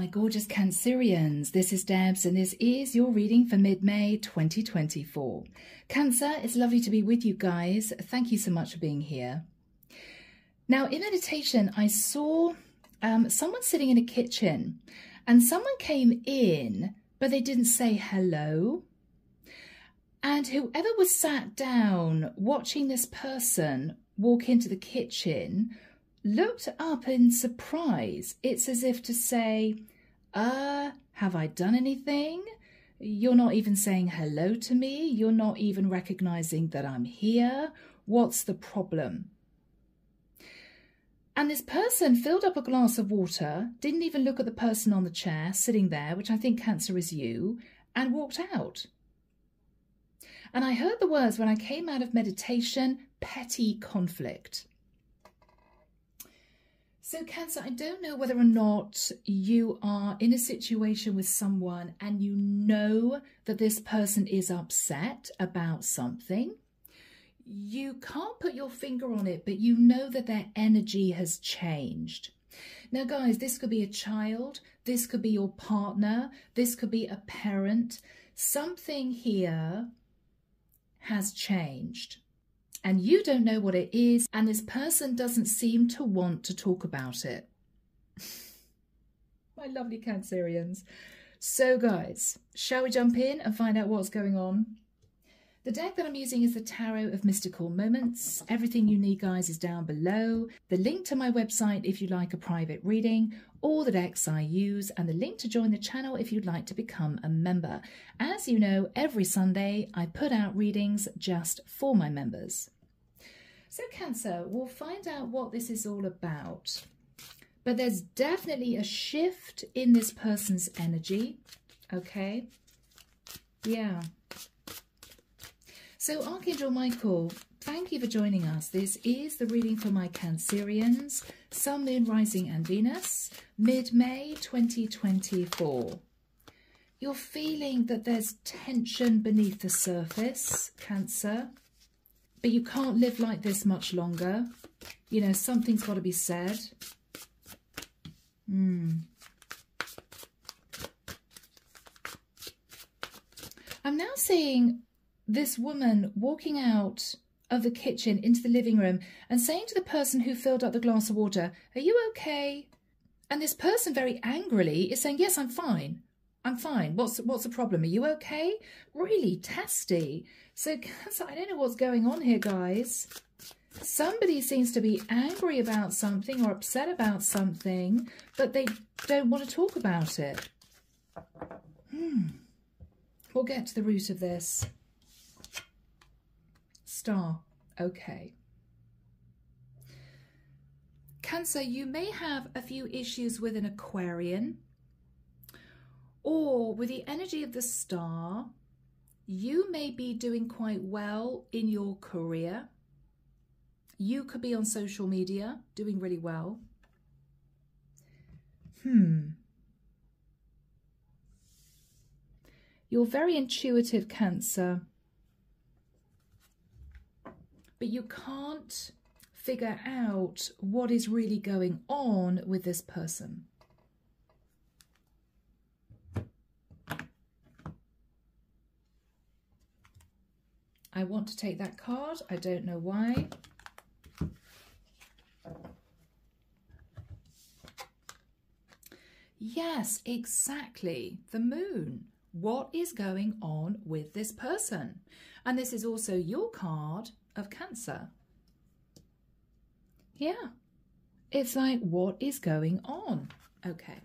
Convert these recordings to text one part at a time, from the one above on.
gorgeous Cancerians, this is Debs and this is your reading for mid-May 2024. Cancer, it's lovely to be with you guys. Thank you so much for being here. Now in meditation I saw someone sitting in a kitchen and someone came in but they didn't say hello. And whoever was sat down watching this person walk into the kitchen looked up in surprise. It's as if to say, have I done anything? You're not even saying hello to me. You're not even recognizing that I'm here. What's the problem? And this person filled up a glass of water, didn't even look at the person on the chair sitting there, which I think Cancer is you, and walked out. And I heard the words when I came out of meditation, petty conflict. So Cancer, I don't know whether or not you are in a situation with someone and you know that this person is upset about something. You can't put your finger on it, but you know that their energy has changed. Now guys, this could be a child, this could be your partner, this could be a parent. Something here has changed. And you don't know what it is, and this person doesn't seem to want to talk about it. My lovely Cancerians. So guys, shall we jump in and find out what's going on? The deck that I'm using is the Tarot of Mystical Moments. Everything you need, guys, is down below. The link to my website if you'd like a private reading, all the decks I use, and the link to join the channel if you'd like to become a member. As you know, every Sunday I put out readings just for my members. So Cancer, we'll find out what this is all about. But there's definitely a shift in this person's energy, okay? Yeah. So Archangel Michael, thank you for joining us. This is the reading for my Cancerians, Sun, Moon, Rising and Venus, mid-May 2024. You're feeling that there's tension beneath the surface, Cancer, but you can't live like this much longer. You know, something's got to be said. I'm now seeing this woman walking out of the kitchen into the living room and saying to the person who filled up the glass of water, "Are you okay?" And this person very angrily is saying, "Yes, I'm fine. I'm fine. What's the problem? Are you okay?" Really testy. So Cancer, I don't know what's going on here, guys. Somebody seems to be angry about something or upset about something, but they don't want to talk about it. We'll get to the root of this. Star. Okay. Cancer, you may have a few issues with an Aquarian, or with the energy of the star, you may be doing quite well in your career. You could be on social media doing really well. You're very intuitive, Cancer, but you can't figure out what is really going on with this person. I want to take that card. I don't know why. Yes, exactly. The moon. What is going on with this person? And this is also your card of Cancer. Yeah. It's like, what is going on? Okay.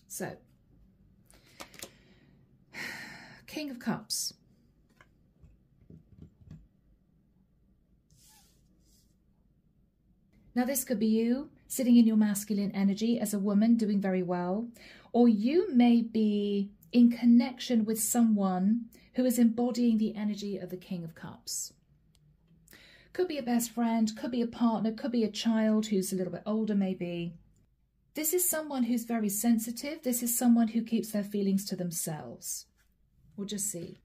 So, King of Cups. Now this could be you sitting in your masculine energy as a woman doing very well, or you may be in connection with someone who is embodying the energy of the King of Cups. Could be a best friend, could be a partner, could be a child who's a little bit older maybe. This is someone who's very sensitive. This is someone who keeps their feelings to themselves. We'll just see.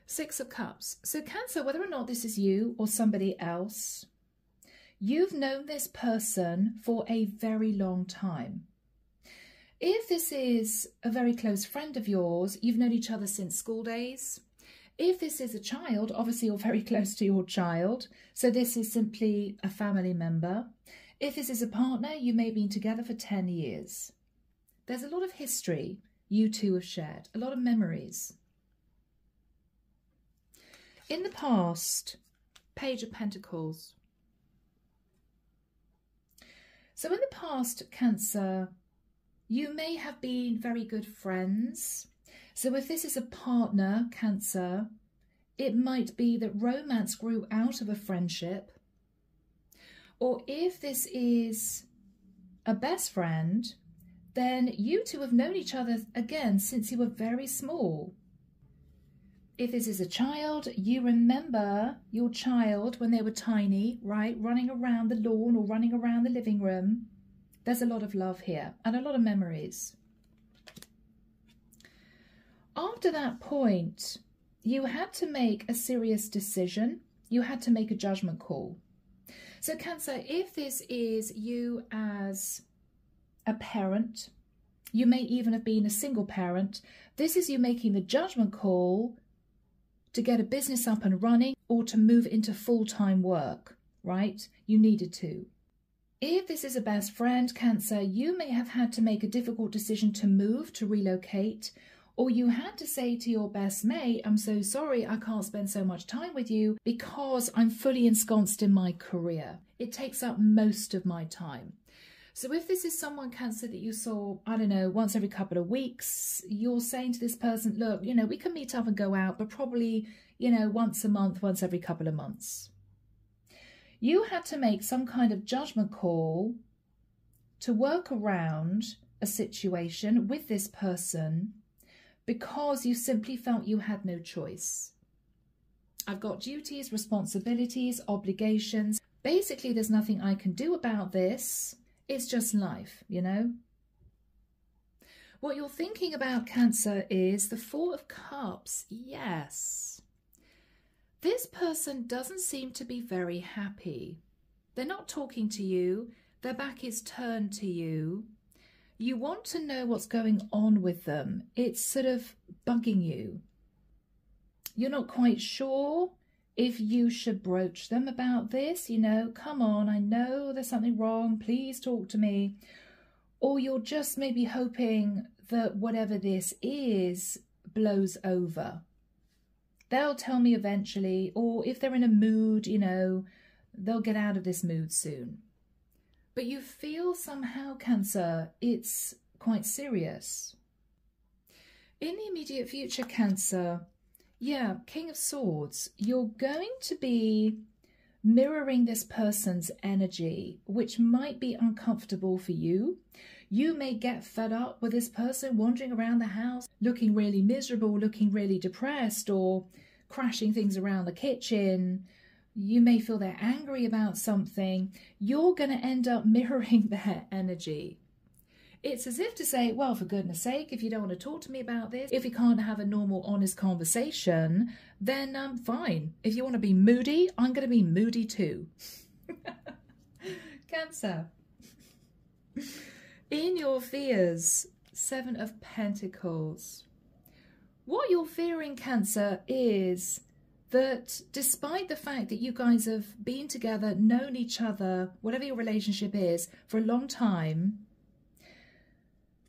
Six of Cups. So Cancer, whether or not this is you or somebody else, You've known this person for a very long time. If this is a very close friend of yours, you've known each other since school days. If this is a child, obviously you're very close to your child, so this is simply a family member. If this is a partner, you may have been together for 10 years. There's a lot of history you two have shared, a lot of memories. In the past, Page of Pentacles. So in the past, Cancer, you may have been very good friends. So if this is a partner, Cancer, it might be that romance grew out of a friendship. Or if this is a best friend, then you two have known each other again since you were very small. If this is a child, you remember your child when they were tiny, right? Running around the lawn or running around the living room. There's a lot of love here and a lot of memories. After that point, you had to make a serious decision. You had to make a judgment call. So Cancer, if this is you as a parent, you may even have been a single parent, this is you making the judgment call to get a business up and running or to move into full-time work, right? You needed to. If this is a best friend, Cancer, you may have had to make a difficult decision to move, to relocate, or you had to say to your best mate, I'm so sorry, I can't spend so much time with you because I'm fully ensconced in my career. It takes up most of my time. So if this is someone, Cancer, that you saw, I don't know, once every couple of weeks, you're saying to this person, look, you know, we can meet up and go out, but probably, you know, once a month, once every couple of months. You had to make some kind of judgment call to work around a situation with this person because you simply felt you had no choice. I've got duties, responsibilities, obligations. Basically, there's nothing I can do about this. It's just life, you know. What you're thinking about, Cancer, is the Four of Cups. Yes. This person doesn't seem to be very happy. They're not talking to you. Their back is turned to you. You want to know what's going on with them. It's sort of bugging you. You're not quite sure if you should broach them about this, you know, come on, I know there's something wrong, please talk to me. Or you're just maybe hoping that whatever this is blows over. They'll tell me eventually, or if they're in a mood, you know, they'll get out of this mood soon. But you feel somehow, Cancer, it's quite serious. In the immediate future, Cancer, yeah, King of Swords, you're going to be mirroring this person's energy, which might be uncomfortable for you. You may get fed up with this person wandering around the house, looking really miserable, looking really depressed, or crashing things around the kitchen. You may feel they're angry about something. You're going to end up mirroring their energy. It's as if to say, well, for goodness sake, if you don't want to talk to me about this, if we can't have a normal, honest conversation, then fine. If you want to be moody, I'm going to be moody too. Cancer. In your fears, Seven of Pentacles. What you're fearing, Cancer, is that despite the fact that you guys have been together, known each other, whatever your relationship is, for a long time,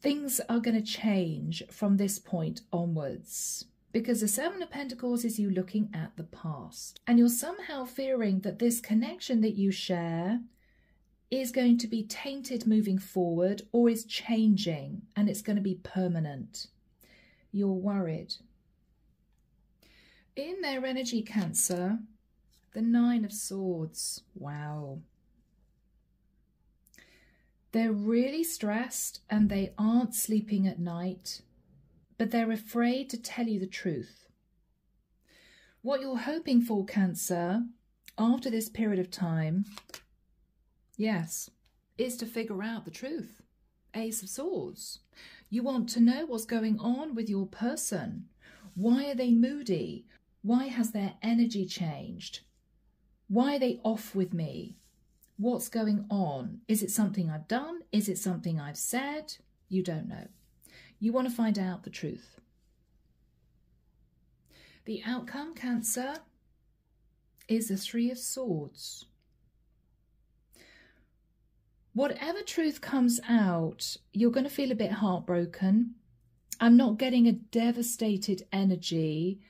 things are going to change from this point onwards. Because the Seven of Pentacles is you looking at the past. And you're somehow fearing that this connection that you share is going to be tainted moving forward, or is changing and it's going to be permanent. You're worried. In their energy, Cancer, the Nine of Swords. Wow. They're really stressed and they aren't sleeping at night, but they're afraid to tell you the truth. What you're hoping for, Cancer, after this period of time, yes, is to figure out the truth. Ace of Swords. You want to know what's going on with your person. Why are they moody? Why has their energy changed? Why are they off with me? what's going on. Is it something I've done? Is it something I've said? You don't know. You want to find out the truth. The outcome, Cancer, is the Three of Swords. Whatever truth comes out, you're going to feel a bit heartbroken. I'm not getting a devastated energy.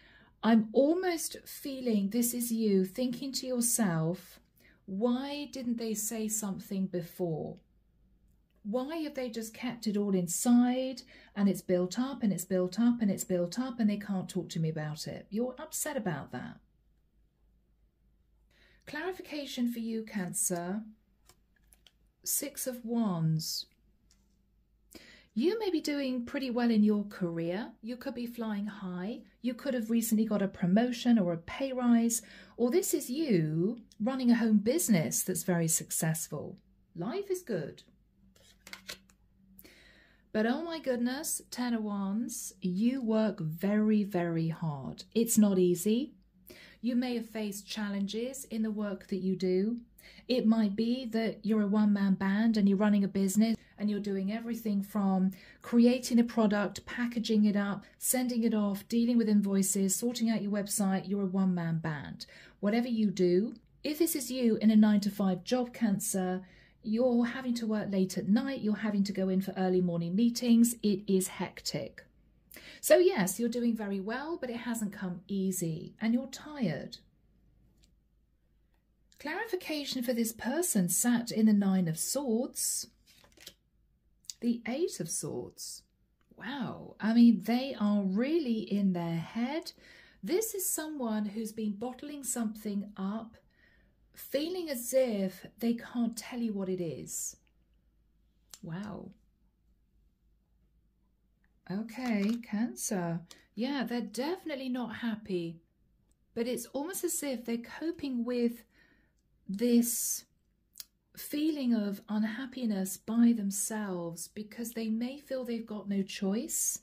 I'm almost feeling this is you thinking to yourself, why didn't they say something before? Why have they just kept it all inside and it's built up and it's built up and it's built up and they can't talk to me about it? You're upset about that. Clarification for you, Cancer. Six of Wands. You may be doing pretty well in your career. You could be flying high. You could have recently got a promotion or a pay rise. Or this is you running a home business that's very successful. Life is good. But oh my goodness, Ten of Wands, you work very, very hard. It's not easy. You may have faced challenges in the work that you do. It might be that you're a one-man band and you're running a business and you're doing everything from creating a product, packaging it up, sending it off, dealing with invoices, sorting out your website. You're a one-man band. Whatever you do, if this is you in a 9-to-5 job, Cancer, you're having to work late at night, you're having to go in for early morning meetings. It is hectic. So yes, you're doing very well, but it hasn't come easy and you're tired. Clarification for this person sat in the Nine of Swords. The Eight of Swords. Wow. I mean, they are really in their head. This is someone who's been bottling something up, feeling as if they can't tell you what it is. Wow. Okay, Cancer. Yeah, they're definitely not happy. But it's almost as if they're coping with this feeling of unhappiness by themselves because they may feel they've got no choice.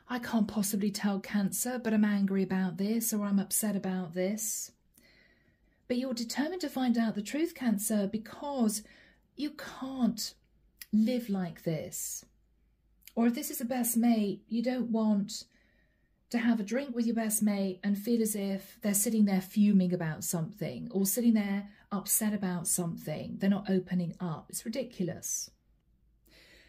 I can't possibly tell, Cancer, but I'm angry about this or I'm upset about this. But you're determined to find out the truth, Cancer, because you can't live like this. Or if this is a best mate, you don't want to have a drink with your best mate and feel as if they're sitting there fuming about something or sitting there upset about something. They're not opening up. It's ridiculous.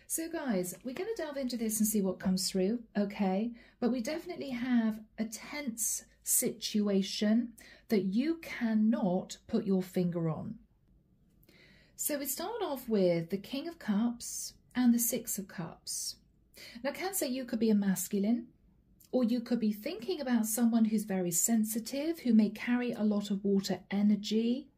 So guys, we're going to delve into this and see what comes through, okay? But we definitely have a tense situation that you cannot put your finger on. So we start off with the King of Cups and the Six of Cups. Now, Cancer, you could be a masculine, or you could be thinking about someone who's very sensitive, who may carry a lot of water energy.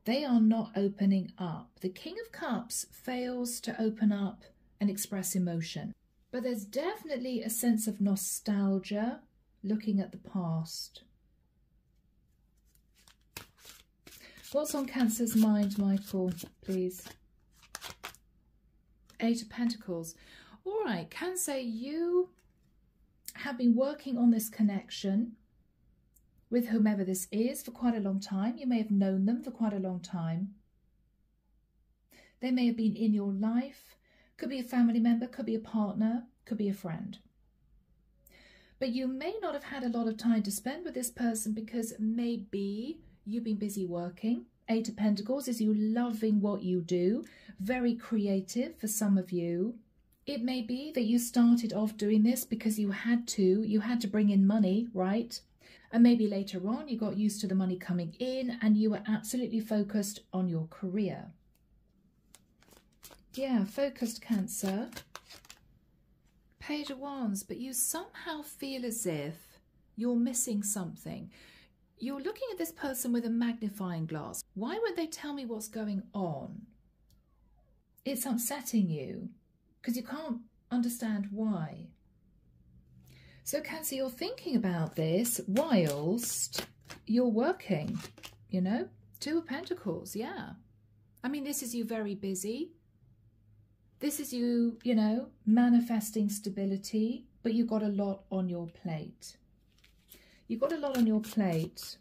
They are not opening up. The King of Cups fails to open up and express emotion. But there's definitely a sense of nostalgia looking at the past. What's on Cancer's mind, Michael, please? Eight of Pentacles. All right, Cancer, you have been working on this connection with whomever this is for quite a long time. You may have known them for quite a long time. They may have been in your life. Could be a family member, could be a partner, could be a friend. But you may not have had a lot of time to spend with this person because maybe you've been busy working. Eight of Pentacles is you loving what you do. Very creative for some of you. It may be that you started off doing this because you had to bring in money, right? And maybe later on you got used to the money coming in and you were absolutely focused on your career. Yeah, focused, Cancer. Page of Wands, but you somehow feel as if you're missing something. You're looking at this person with a magnifying glass. Why won't they tell me what's going on? It's upsetting you because you can't understand why. So Cancer, you're thinking about this whilst you're working, you know? Two of Pentacles, yeah. I mean, this is you very busy. This is you, you know, manifesting stability, but you've got a lot on your plate. You've got a lot on your plate.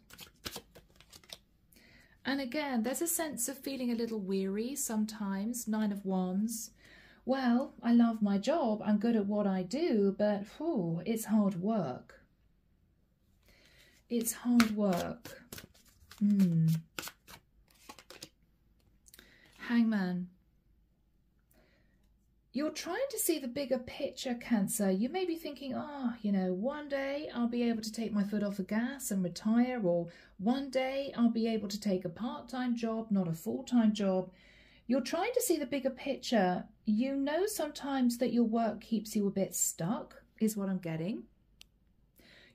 And again, there's a sense of feeling a little weary sometimes. 9 of Wands. Well, I love my job, I'm good at what I do, but it's hard work. It's hard work. Hangman. You're trying to see the bigger picture, Cancer. You may be thinking, you know, one day I'll be able to take my foot off the gas and retire, or one day I'll be able to take a part-time job, not a full-time job. You're trying to see the bigger picture. You know sometimes that your work keeps you a bit stuck, is what I'm getting.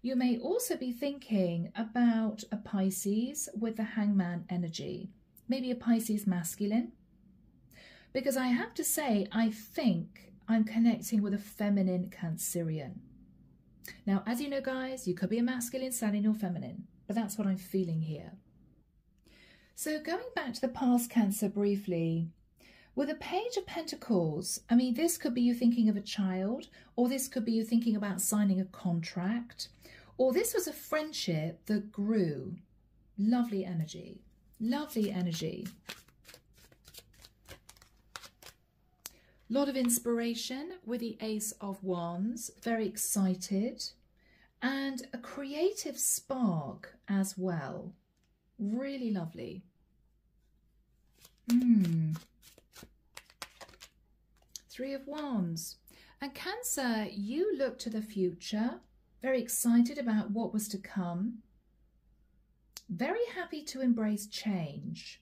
You may also be thinking about a Pisces with the Hangman energy, maybe a Pisces masculine. Because I have to say, I think I'm connecting with a feminine Cancerian. Now, as you know, guys, you could be a masculine, Saturn, or feminine, but that's what I'm feeling here. So going back to the past, Cancer, briefly, with a Page of Pentacles, I mean, this could be you thinking of a child, or this could be you thinking about signing a contract, or this was a friendship that grew. Lovely energy, lovely energy. Lot of inspiration with the Ace of Wands, very excited, and a creative spark as well. Really lovely. 3 of Wands. And Cancer, you look to the future, very excited about what was to come, very happy to embrace change.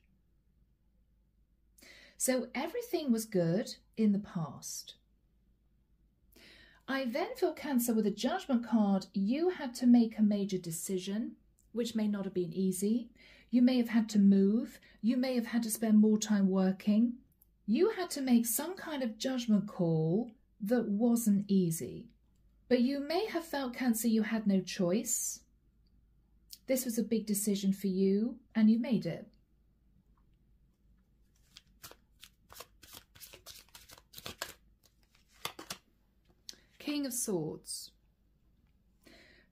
So everything was good in the past. I then feel, Cancer, with a Judgment card, you had to make a major decision, which may not have been easy. You may have had to move. You may have had to spend more time working. You had to make some kind of judgment call that wasn't easy. But you may have felt, Cancer, you had no choice. This was a big decision for you, and you made it. King of Swords.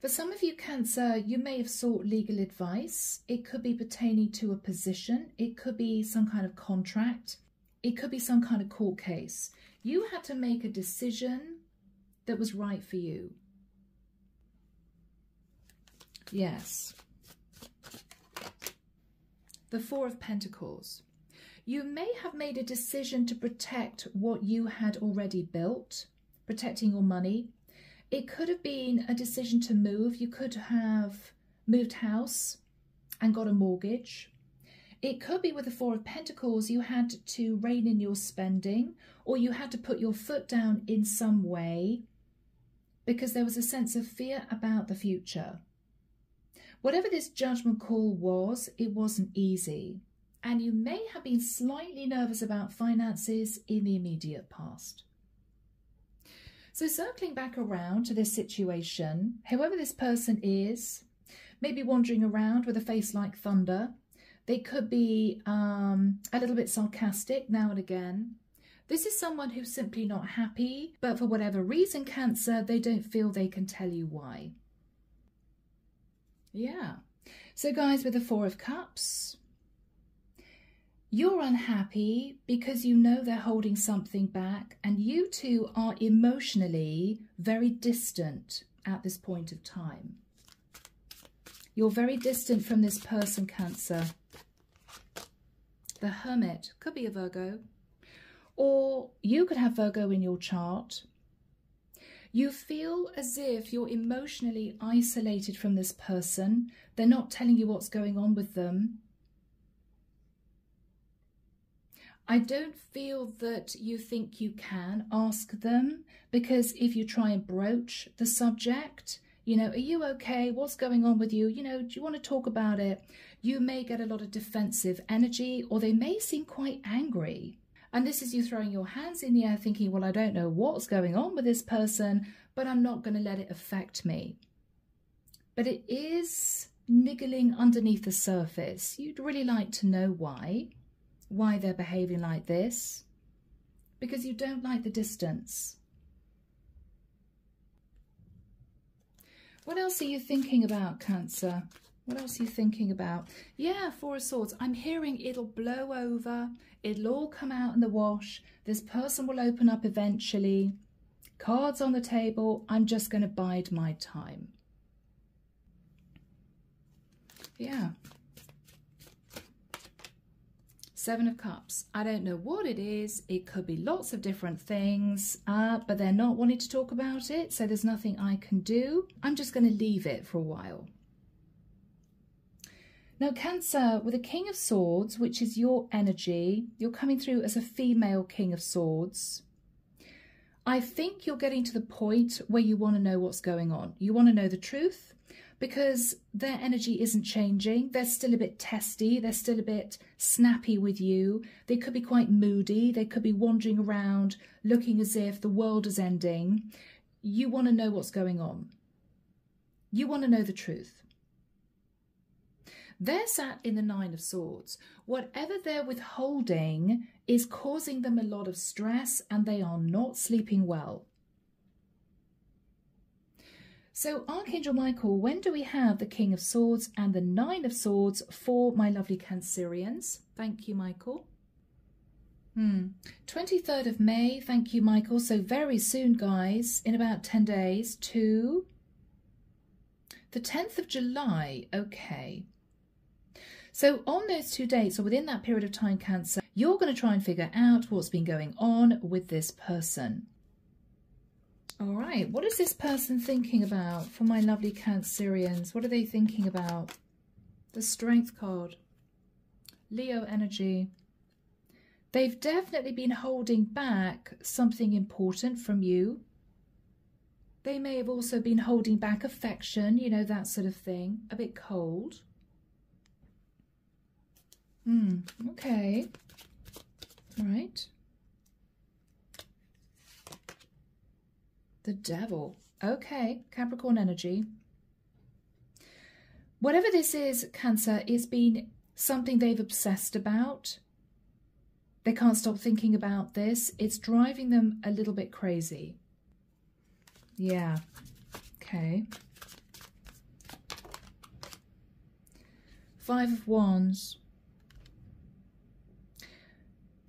For some of you, Cancer, you may have sought legal advice. It could be pertaining to a position. It could be some kind of contract. It could be some kind of court case. You had to make a decision that was right for you. Yes. The 4 of Pentacles. You may have made a decision to protect what you had already built, protecting your money. It could have been a decision to move. You could have moved house and got a mortgage. It could be with the 4 of Pentacles, you had to rein in your spending, or you had to put your foot down in some way because there was a sense of fear about the future. Whatever this judgment call was, it wasn't easy. And you may have been slightly nervous about finances in the immediate past. So circling back around to this situation, whoever this person is, maybe wandering around with a face like thunder. They could be a little bit sarcastic now and again. This is someone who's simply not happy, but for whatever reason, Cancer, they don't feel they can tell you why. Yeah. So guys, with the 4 of Cups, you're unhappy because you know they're holding something back, and you two are emotionally very distant at this point of time. You're very distant from this person, Cancer. The Hermit could be a Virgo, or you could have Virgo in your chart. You feel as if you're emotionally isolated from this person. They're not telling you what's going on with them. I don't feel that you think you can ask them, because if you try and broach the subject, you know, are you okay? What's going on with you? You know, do you want to talk about it? You may get a lot of defensive energy, or they may seem quite angry. And this is you throwing your hands in the air thinking, well, I don't know what's going on with this person, but I'm not going to let it affect me. But it is niggling underneath the surface. You'd really like to know why they're behaving like this, because you don't like the distance. What else are you thinking about, Cancer? What else are you thinking about? Yeah, Four of Swords. I'm hearing it'll blow over. It'll all come out in the wash. This person will open up eventually. Cards on the table. I'm just going to bide my time. Yeah. Seven of Cups. I don't know what it is. It could be lots of different things, but they're not wanting to talk about it, so there's nothing I can do. I'm just going to leave it for a while. Now, Cancer, with a King of Swords, which is your energy, you're coming through as a female King of Swords. I think you're getting to the point where you want to know what's going on. You want to know the truth because their energy isn't changing. They're still a bit testy. They're still a bit snappy with you. They could be quite moody. They could be wandering around looking as if the world is ending. You want to know what's going on. You want to know the truth. They're sat in the Nine of Swords. Whatever they're withholding is causing them a lot of stress and they are not sleeping well. So Archangel Michael, when do we have the King of Swords and the Nine of Swords for my lovely Cancerians? Thank you, Michael. 23rd of May, thank you, Michael. So very soon, guys, in about 10 days to the 10th of July. Okay. So on those 2 dates, or within that period of time, Cancer, you're going to try and figure out what's been going on with this person. All right, what is this person thinking about for my lovely Cancerians? What are they thinking about? The Strength card. Leo energy. They've definitely been holding back something important from you. They may have also been holding back affection, you know, that sort of thing. A bit cold. Okay. All right. The Devil. Okay, Capricorn energy. Whatever this is, Cancer, it's been something they've obsessed about. They can't stop thinking about this. It's driving them a little bit crazy. Yeah. Okay. Five of Wands.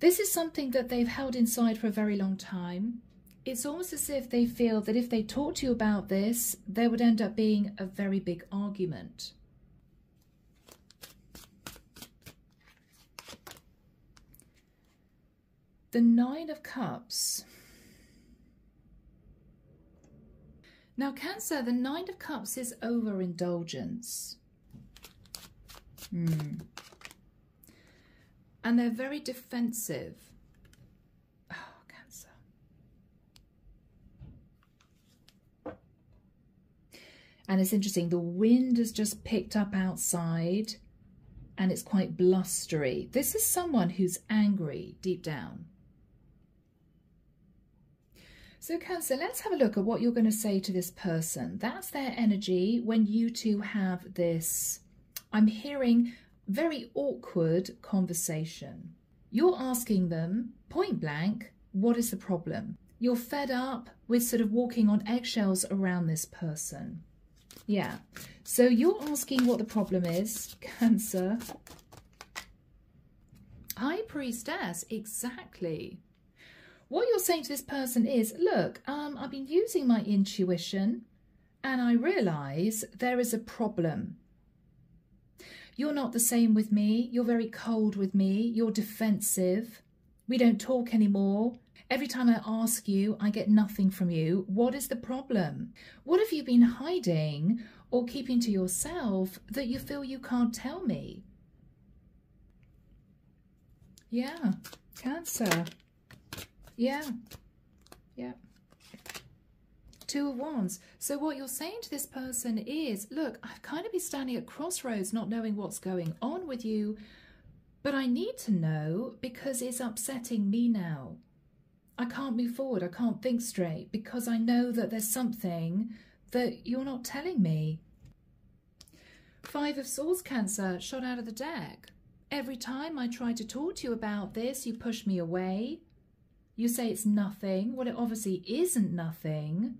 This is something that they've held inside for a very long time. It's almost as if they feel that if they talk to you about this, there would end up being a very big argument. The Nine of Cups. Now, Cancer, the Nine of Cups is overindulgence. And they're very defensive. Oh, Cancer. And it's interesting, the wind has just picked up outside and it's quite blustery. This is someone who's angry deep down. So Cancer, let's have a look at what you're going to say to this person. That's their energy when you two have this, I'm hearing, very awkward conversation. You're asking them point blank, what is the problem? You're fed up with sort of walking on eggshells around this person. Yeah, so you're asking what the problem is, Cancer. High Priestess, exactly. What you're saying to this person is, look, I've been using my intuition and I realise there is a problem. You're not the same with me. You're very cold with me. You're defensive. We don't talk anymore. Every time I ask you, I get nothing from you. What is the problem? What have you been hiding or keeping to yourself that you feel you can't tell me? Yeah, Cancer. Yeah. Two of Wands. So what you're saying to this person is, look, I've kind of been standing at crossroads not knowing what's going on with you, but I need to know because it's upsetting me now. I can't move forward. I can't think straight because I know that there's something that you're not telling me. Five of Swords, Cancer, shot out of the deck. Every time I try to talk to you about this, you push me away. You say it's nothing. Well, it obviously isn't nothing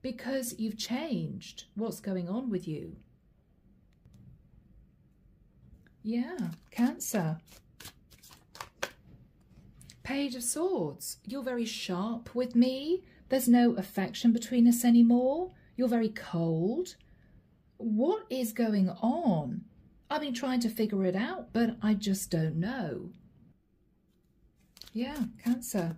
because you've changed. What's going on with you? Yeah, Cancer. Page of Swords. You're very sharp with me. There's no affection between us anymore. You're very cold. What is going on? I've been trying to figure it out, but I just don't know. Yeah, Cancer.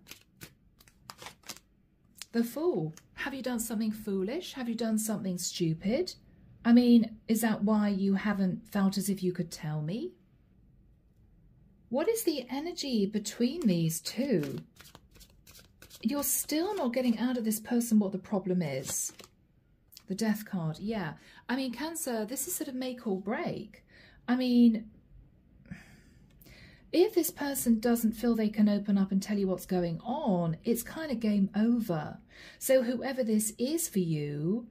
The Fool. Have you done something foolish? Have you done something stupid? I mean, is that why you haven't felt as if you could tell me? What is the energy between these two? You're still not getting out of this person what the problem is. The Death card, yeah. I mean, Cancer, this is sort of make or break. I mean, if this person doesn't feel they can open up and tell you what's going on, it's kind of game over. So whoever this is for you,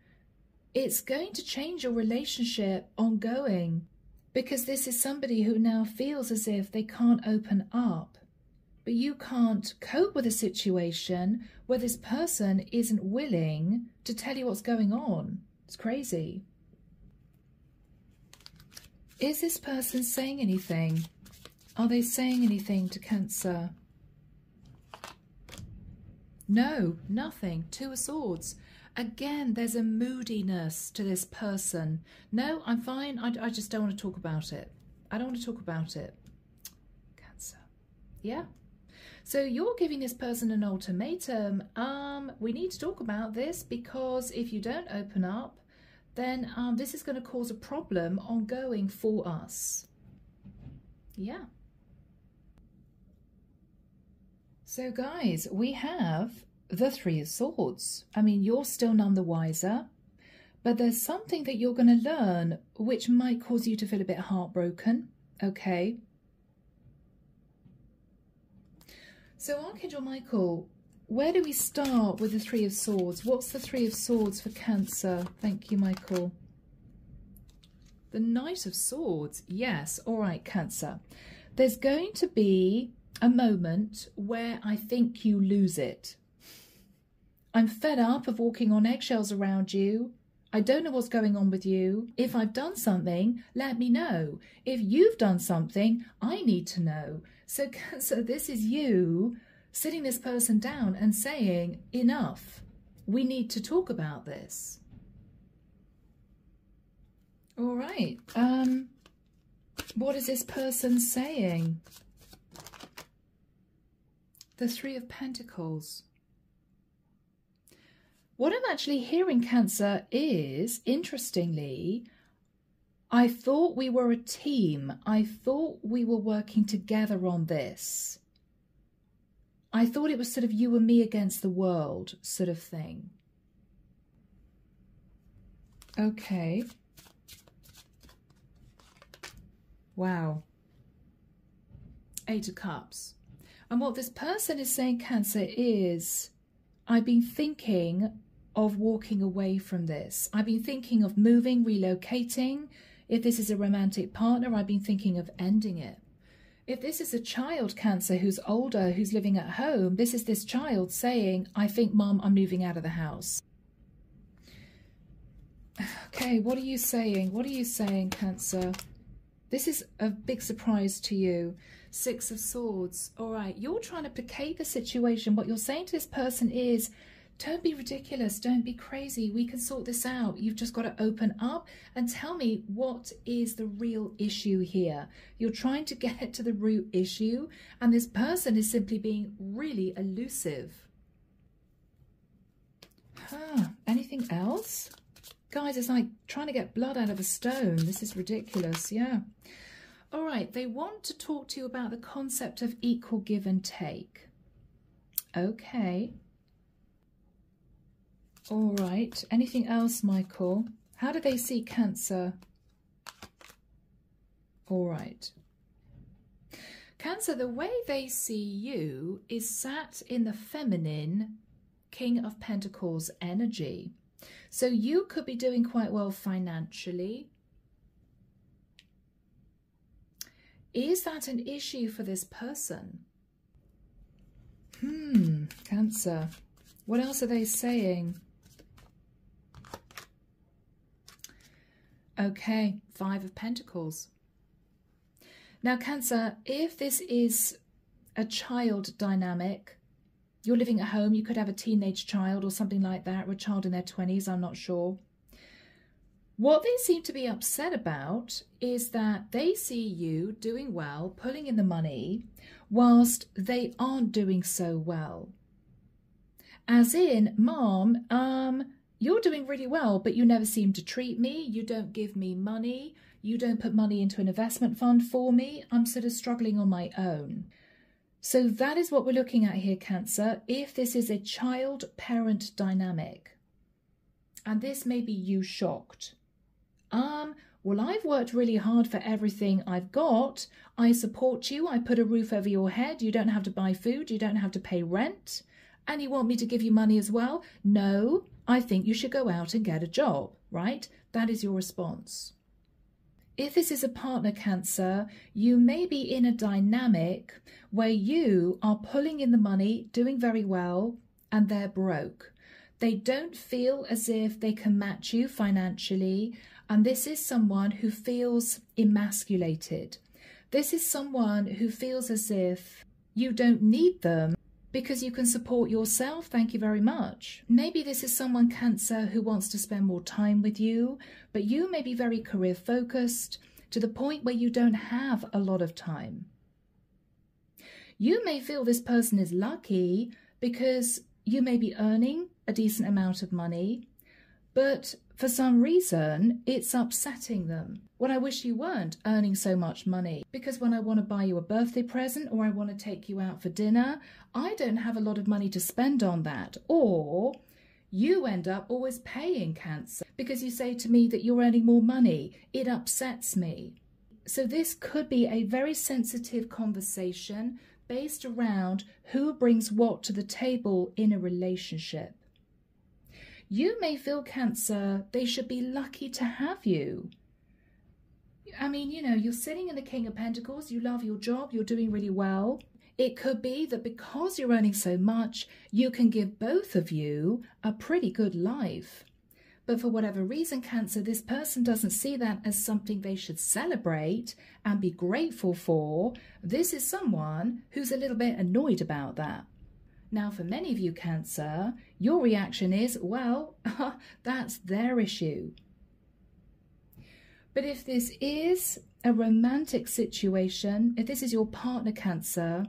it's going to change your relationship ongoing, because this is somebody who now feels as if they can't open up. But you can't cope with a situation where this person isn't willing to tell you what's going on. It's crazy. Is this person saying anything? Are they saying anything to Cancer? No, nothing. Two of Swords. Again, there's a moodiness to this person. No, I'm fine. I just don't want to talk about it. I don't want to talk about it. Cancer. Yeah. So you're giving this person an ultimatum. We need to talk about this, because if you don't open up, then this is going to cause a problem ongoing for us. Yeah. So guys, we have the Three of Swords. I mean, you're still none the wiser, but there's something that you're going to learn which might cause you to feel a bit heartbroken. Okay. So Archangel Michael, where do we start with the Three of Swords? What's the Three of Swords for Cancer? Thank you, Michael. The Knight of Swords. Yes. All right, Cancer. There's going to be a moment where I think you lose it. I'm fed up of walking on eggshells around you. I don't know what's going on with you. If I've done something, let me know. If you've done something, I need to know. So Cancer, this is you sitting this person down and saying, enough. We need to talk about this. All right. What is this person saying? The Three of Pentacles. What I'm actually hearing, Cancer, is, interestingly, I thought we were a team. I thought we were working together on this. I thought it was sort of you and me against the world sort of thing. Okay. Wow. Eight of Cups. And what this person is saying, Cancer, is, I've been thinking of walking away from this. I've been thinking of moving, relocating. If this is a romantic partner, I've been thinking of ending it. If this is a child, Cancer, who's older, who's living at home, this is this child saying, I think, Mum, I'm moving out of the house. Okay, what are you saying? What are you saying, Cancer? This is a big surprise to you. Six of Swords. All right, you're trying to placate the situation. What you're saying to this person is, don't be ridiculous. Don't be crazy. We can sort this out. You've just got to open up and tell me what is the real issue here. You're trying to get to the root issue, and this person is simply being really elusive. Anything else? Guys, it's like trying to get blood out of a stone. This is ridiculous. Yeah. All right. They want to talk to you about the concept of equal give and take. Okay. All right. Anything else, Michael? How do they see Cancer? All right. Cancer, the way they see you is sat in the feminine King of Pentacles energy. So you could be doing quite well financially. Is that an issue for this person? Cancer. What else are they saying? Okay, Five of Pentacles. Now, Cancer, if this is a child dynamic, you're living at home, you could have a teenage child or something like that, or a child in their 20s, I'm not sure. What they seem to be upset about is that they see you doing well, pulling in the money, whilst they aren't doing so well. As in, Mom, you're doing really well, but you never seem to treat me, you don't give me money, you don't put money into an investment fund for me, I'm sort of struggling on my own. So that is what we're looking at here, Cancer, if this is a child-parent dynamic. And this may be you shocked. Well, I've worked really hard for everything I've got. I support you. I put a roof over your head. You don't have to buy food. You don't have to pay rent. And you want me to give you money as well? No, I think you should go out and get a job, right? That is your response. If this is a partner, Cancer, you may be in a dynamic where you are pulling in the money, doing very well, and they're broke. They don't feel as if they can match you financially, and this is someone who feels emasculated. This is someone who feels as if you don't need them because you can support yourself, thank you very much. Maybe this is someone, Cancer, who wants to spend more time with you, but you may be very career focused to the point where you don't have a lot of time. You may feel this person is lucky because you may be earning a decent amount of money, but for some reason, it's upsetting them. Well, I wish you weren't earning so much money, because when I want to buy you a birthday present or I want to take you out for dinner, I don't have a lot of money to spend on that. Or you end up always paying, Cancer, because you say to me that you're earning more money. It upsets me. So this could be a very sensitive conversation based around who brings what to the table in a relationship. You may feel, Cancer, they should be lucky to have you. I mean, you know, you're sitting in the King of Pentacles, you love your job, you're doing really well. It could be that because you're earning so much, you can give both of you a pretty good life. But for whatever reason, Cancer, this person doesn't see that as something they should celebrate and be grateful for. This is someone who's a little bit annoyed about that. Now, for many of you, Cancer, your reaction is, well, that's their issue. But if this is a romantic situation, if this is your partner, Cancer,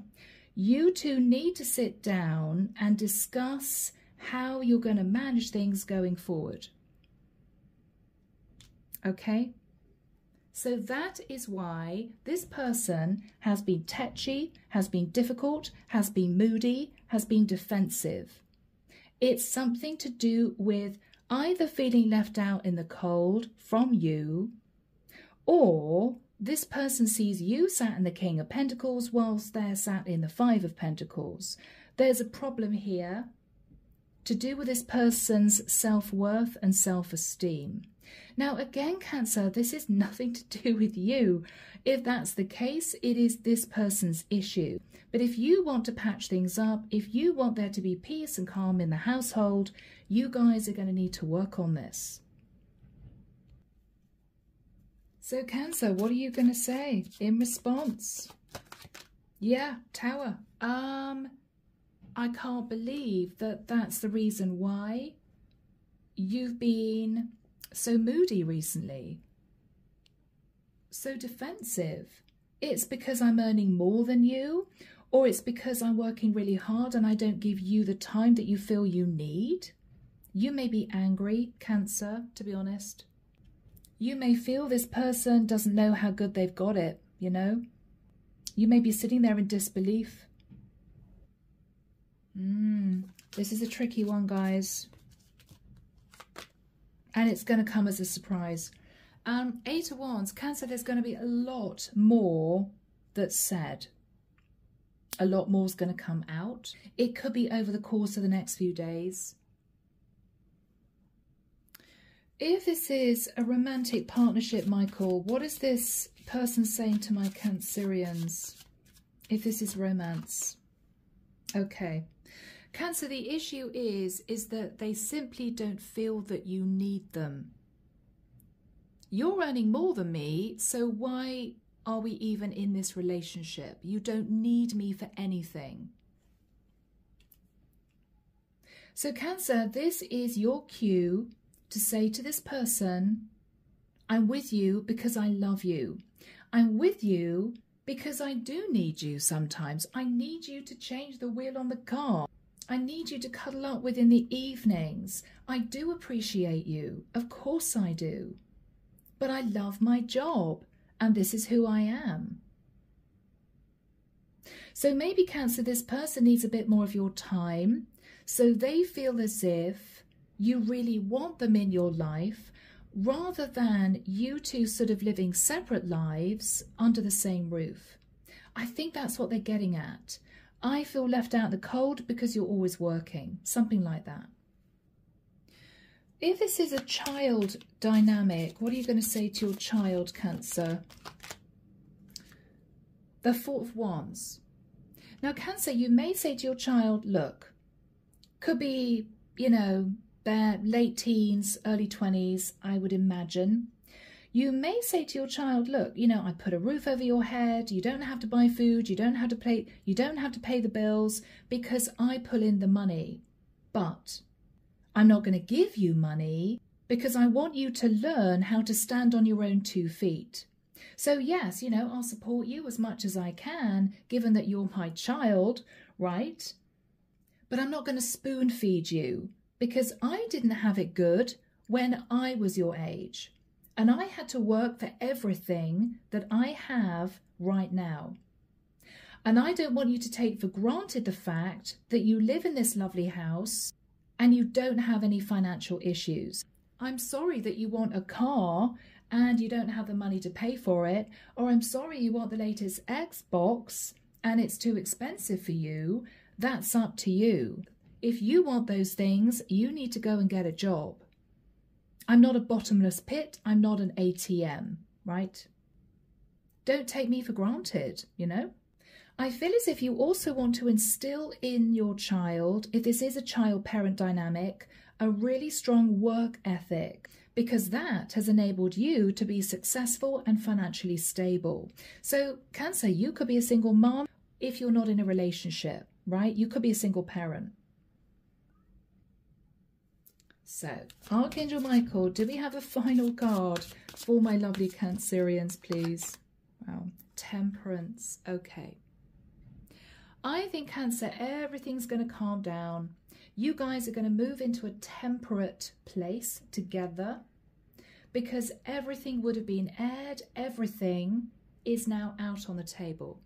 you two need to sit down and discuss how you're going to manage things going forward. Okay? So that is why this person has been tetchy, has been difficult, has been moody, has been defensive. It's something to do with either feeling left out in the cold from you, or this person sees you sat in the King of Pentacles whilst they're sat in the Five of Pentacles. There's a problem here to do with this person's self-worth and self-esteem. Now, again, Cancer, this is nothing to do with you. If that's the case, it is this person's issue. But if you want to patch things up, if you want there to be peace and calm in the household, you guys are going to need to work on this. So, Cancer, what are you going to say in response? Yeah, Tower. I can't believe that that's the reason why you've been so moody recently, so defensive. It's because I'm earning more than you, or it's because I'm working really hard and I don't give you the time that you feel you need. You may be angry, Cancer, to be honest. You may feel this person doesn't know how good they've got it, you know. You may be sitting there in disbelief. This is a tricky one, guys. And it's going to come as a surprise. Eight of Wands, Cancer, there's going to be a lot more that's said. A lot more is going to come out. It could be over the course of the next few days. If this is a romantic partnership, Michael, what is this person saying to my Cancerians? If this is romance. Okay. Cancer, the issue is that they simply don't feel that you need them. You're earning more than me, so why are we even in this relationship? You don't need me for anything. So Cancer, this is your cue to say to this person, I'm with you because I love you. I'm with you because I do need you sometimes. I need you to change the wheel on the car. I need you to cuddle up with in the evenings. I do appreciate you. Of course I do. But I love my job and this is who I am. So maybe Cancer, this person needs a bit more of your time. So they feel as if you really want them in your life rather than you two sort of living separate lives under the same roof. I think that's what they're getting at. I feel left out in the cold because you're always working. Something like that. If this is a child dynamic, what are you going to say to your child, Cancer? The Four of Wands. Now, Cancer, you may say to your child, look, could be, you know, their late teens, early 20s, I would imagine. You may say to your child, look, you know, I put a roof over your head. You don't have to buy food. You don't have to pay the bills because I pull in the money. But I'm not going to give you money because I want you to learn how to stand on your own 2 feet. So yes, you know, I'll support you as much as I can, given that you're my child, right? But I'm not going to spoon feed you because I didn't have it good when I was your age. And I had to work for everything that I have right now. And I don't want you to take for granted the fact that you live in this lovely house and you don't have any financial issues. I'm sorry that you want a car and you don't have the money to pay for it, or I'm sorry you want the latest Xbox and it's too expensive for you. That's up to you. If you want those things, you need to go and get a job. I'm not a bottomless pit. I'm not an ATM, right? Don't take me for granted, you know? I feel as if you also want to instill in your child, if this is a child-parent dynamic, a really strong work ethic, because that has enabled you to be successful and financially stable. So, Cancer, you could be a single mom if you're not in a relationship, right? You could be a single parent. So, Archangel Michael, do we have a final card for my lovely Cancerians, please? Wow, Temperance. Okay. I think, Cancer, everything's going to calm down. You guys are going to move into a temperate place together because everything would have been aired. Everything is now out on the table.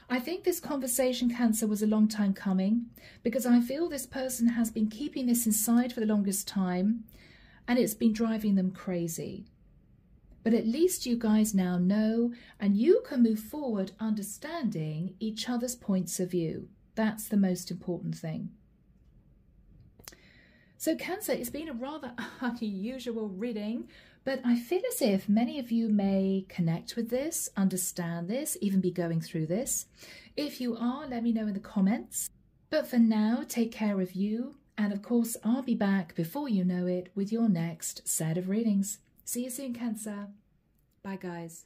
I think this conversation, Cancer, was a long time coming because I feel this person has been keeping this inside for the longest time and it's been driving them crazy. But at least you guys now know and you can move forward understanding each other's points of view. That's the most important thing. So Cancer, it's been a rather unusual reading, but I feel as if many of you may connect with this, understand this, even be going through this. If you are, let me know in the comments. But for now, take care of you. And of course, I'll be back before you know it with your next set of readings. See you soon, Cancer. Bye, guys.